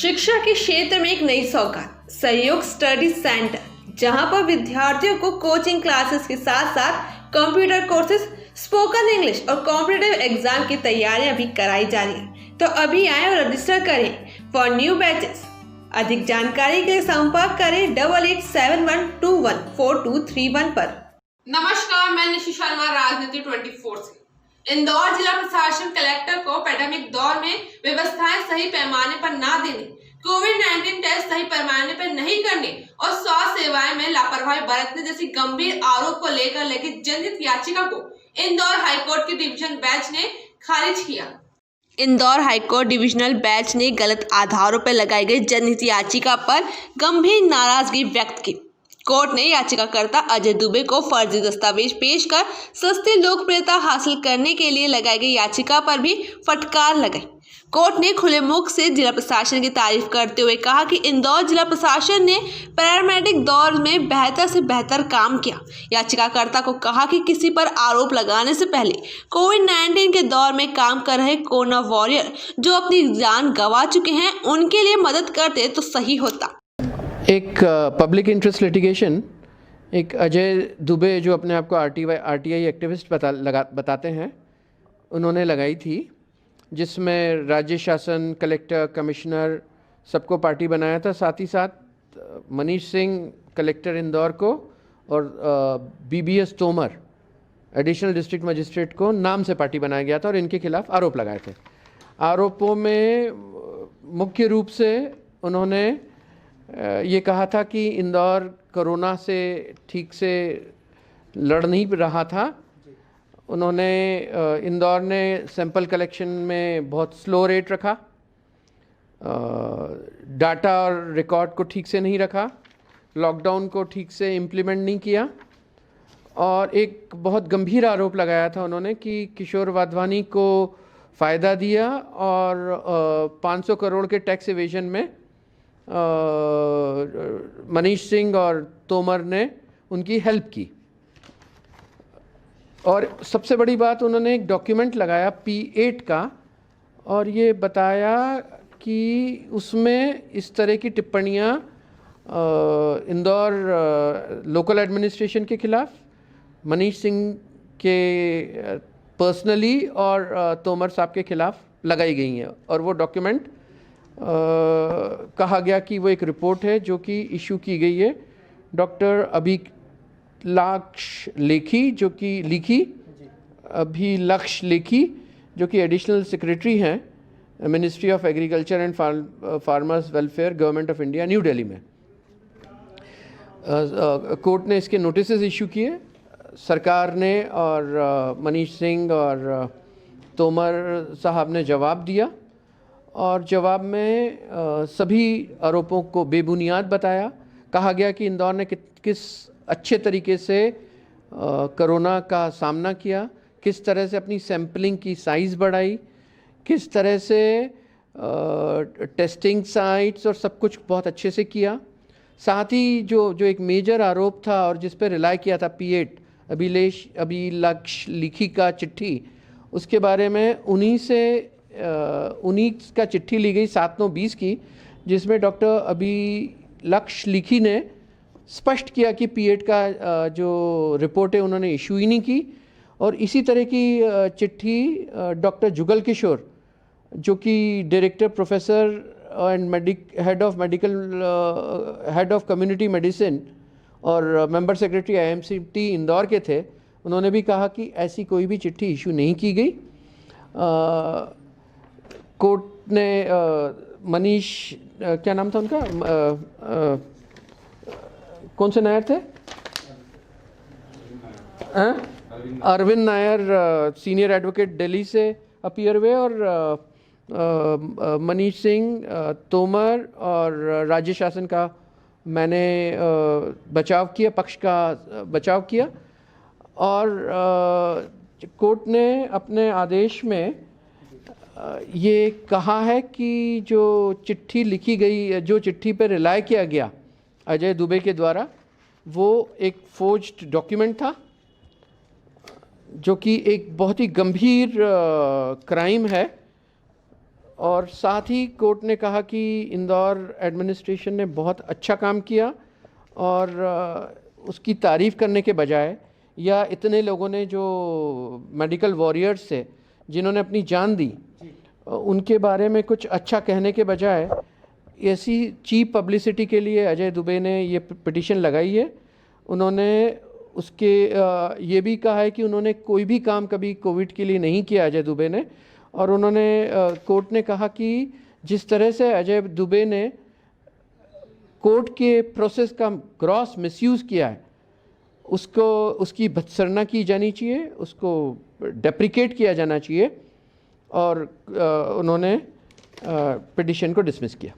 शिक्षा के क्षेत्र में एक नई सौगात सहयोग स्टडी सेंटर, जहां पर विद्यार्थियों को कोचिंग क्लासेस के साथ साथ कंप्यूटर कोर्सेज, स्पोकन इंग्लिश और कॉम्पिटिटिव एग्जाम की तैयारियां भी कराई जा रही है। तो अभी आए और रजिस्टर करें फॉर न्यू बैचेस। अधिक जानकारी के लिए संपर्क करें 8871214231 पर। नमस्कार, मैं निशि शर्मा, राजनीति 24 से। इंदौर जिला प्रशासन कलेक्टर को पैंडेमिक दौर में व्यवस्थाएं सही पैमाने पर ना देने, कोविड-19 टेस्ट सही पैमाने पर नहीं करने और स्वास्थ्य सेवाएं में लापरवाही बरतने जैसी गंभीर आरोप को लेकर लिखित जनहित याचिका को इंदौर हाईकोर्ट की डिवीजन बेंच ने खारिज किया। इंदौर हाईकोर्ट डिविजनल बेंच ने गलत आधारों पर लगाई गई जनहित याचिका पर गंभीर नाराजगी व्यक्त की। कोर्ट ने याचिकाकर्ता अजय दुबे को फर्जी दस्तावेज पेश कर सस्ती लोकप्रियता हासिल करने के लिए लगाई गई याचिका पर भी फटकार लगाई। कोर्ट ने खुले मुख से जिला प्रशासन की तारीफ करते हुए कहा कि इंदौर जिला प्रशासन ने पैरामेडिक दौर में बेहतर से बेहतर काम किया। याचिकाकर्ता को कहा कि किसी पर आरोप लगाने से पहले कोविड-19 के दौर में काम कर रहे कोरोना वॉरियर जो अपनी जान गंवा चुके हैं, उनके लिए मदद करते तो सही होता। एक पब्लिक इंटरेस्ट लिटिगेशन, एक अजय दुबे जो अपने आप को आरटीआई एक्टिविस्ट बताते हैं, उन्होंने लगाई थी, जिसमें राज्य शासन, कलेक्टर, कमिश्नर सबको पार्टी बनाया था। साथ ही साथ मनीष सिंह कलेक्टर इंदौर को और BBS Tomar additional district magistrate को नाम से पार्टी बनाया गया था और इनके खिलाफ आरोप लगाए थे। आरोपों में मुख्य रूप से उन्होंने ये कहा था कि इंदौर कोरोना से ठीक से लड़ नहीं रहा था। उन्होंने इंदौर ने सैंपल कलेक्शन में बहुत स्लो रेट रखा, डाटा और रिकॉर्ड को ठीक से नहीं रखा, लॉकडाउन को ठीक से इम्प्लीमेंट नहीं किया और एक बहुत गंभीर आरोप लगाया था उन्होंने कि किशोर वाधवानी को फ़ायदा दिया और 500 करोड़ के टैक्स इवेजन में मनीष सिंह और तोमर ने उनकी हेल्प की। और सबसे बड़ी बात, उन्होंने एक डॉक्यूमेंट लगाया P8 का और ये बताया कि उसमें इस तरह की टिप्पणियाँ इंदौर लोकल एडमिनिस्ट्रेशन के खिलाफ, मनीष सिंह के पर्सनली और तोमर साहब के खिलाफ लगाई गई हैं। और वो डॉक्यूमेंट कहा गया कि वो एक रिपोर्ट है जो कि इशू की गई है डॉक्टर अभिलक्ष लेखी जो कि एडिशनल सेक्रेटरी हैं ministry of agriculture and farmers welfare, government of India, new Delhi में। कोर्ट ने इसके नोटिस इशू किए। सरकार ने और मनीष सिंह और तोमर साहब ने जवाब दिया और जवाब में सभी आरोपों को बेबुनियाद बताया। कहा गया कि इंदौर ने किस अच्छे तरीके से कोरोना का सामना किया, किस तरह से अपनी सैम्पलिंग की साइज़ बढ़ाई, किस तरह से टेस्टिंग साइट्स और सब कुछ बहुत अच्छे से किया। साथ ही जो एक मेजर आरोप था और जिस पर रिलाई किया था P8 अभिलक्ष लिखी का चिट्ठी, उसके बारे में उन्हीं का चिट्ठी ली गई 7/9/20 की, जिसमें डॉक्टर अभिलक्ष लिखी ने स्पष्ट किया कि P8 का जो रिपोर्ट है उन्होंने इशू ही नहीं की। और इसी तरह की चिट्ठी डॉक्टर जुगल किशोर जो कि director professor and head of community medicine और मेंबर सेक्रेटरी IMCT इंदौर के थे, उन्होंने भी कहा कि ऐसी कोई भी चिट्ठी इशू नहीं की गई। कोर्ट ने मनीष क्या नाम था उनका, कौन से नायर थे, अरविंद नायर, सीनियर एडवोकेट दिल्ली से अपीयर हुए और मनीष सिंह, तोमर और राज्य शासन का मैंने बचाव किया, पक्ष का बचाव किया। और कोर्ट ने अपने आदेश में ये कहा है कि जो चिट्ठी लिखी गई, जो चिट्ठी पर रिलाई किया गया अजय दुबे के द्वारा, वो एक फोर्ज्ड डॉक्यूमेंट था जो कि एक बहुत ही गंभीर क्राइम है और साथ ही कोर्ट ने कहा कि इंदौर एडमिनिस्ट्रेशन ने बहुत अच्छा काम किया और उसकी तारीफ़ करने के बजाय या इतने लोगों ने जो मेडिकल वॉरियर्स थे जिन्होंने अपनी जान दी उनके बारे में कुछ अच्छा कहने के बजाय ऐसी चीप पब्लिसिटी के लिए अजय दुबे ने ये पिटीशन लगाई है। उन्होंने उसके ये भी कहा है कि उन्होंने कोई भी काम कभी कोविड के लिए नहीं किया अजय दुबे ने, और उन्होंने कोर्ट ने कहा कि जिस तरह से अजय दुबे ने कोर्ट के प्रोसेस का ग्रॉस मिसयूज़ किया है उसको उसकी भत्सना की जानी चाहिए, उसको डेप्रिकेट किया जाना चाहिए, और उन्होंने पिटीशन को डिसमिस किया।